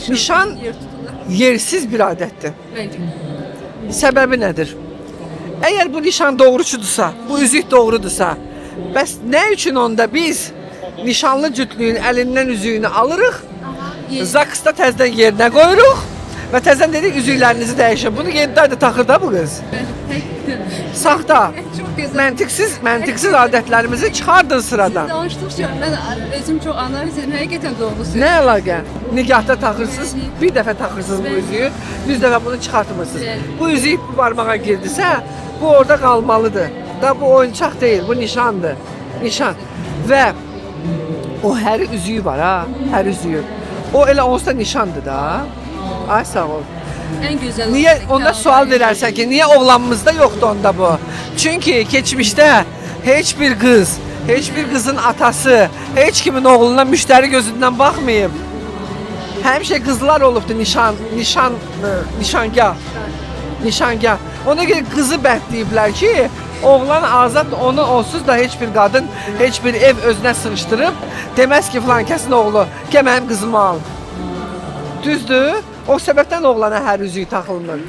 Nişan yersiz bir adətdir. Bence. Səbəbi nədir? Əgər bu nişan doğruçudursa, bu üzük doğrudursa, bəs nə üçün onda biz nişanlı cütlüyün əlindən üzüyünü alırıq, zaksda təzədən yerinə qoyuruq və təzədən dedik üzüklərinizi dəyişin. Bunu 7 ayda taxır da bu qız. Saxta, Çok güzel. məntiqsiz adətlərimizi çıxardın sıradan. Danıştıkça ben özüm çok analiz ettim. Hakikaten doğru söylüyorsun. Nə əlaqə? Nigahda taxırsınız, bir dəfə taxırsınız bu üzüyü, 100 dəfə bunu çıxartmırsınız. Evet. Bu üzük bu barmağa girdisə, bu orada qalmalıdır. Da bu oyuncaq deyil, bu nişandır. Nişan. Və o hər üzüyü var ha, hər üzüyü. O elə onsuz da nişandır da. Ay sağ ol. En güzel. Niye onda sual verərsən ki, niye oğlanımızda yoxdur onda bu? Çünki keçmişdə heç bir qız, heç bir qızın atası, heç kimin oğluna müştəri gözündən baxmayıb. Həmişə qızlar olubdu nişangah. Nişangah. Ona görə qızı bətləyiblər ki, oğlan azad, onu onsuz da heç bir qadın, heç bir ev özünə sığışdırıb deməz ki, filan kəsin oğlu, gəl mənim qızımı al. Düzdür? O səbəbdən oğlana hər üzüyü taxılmır.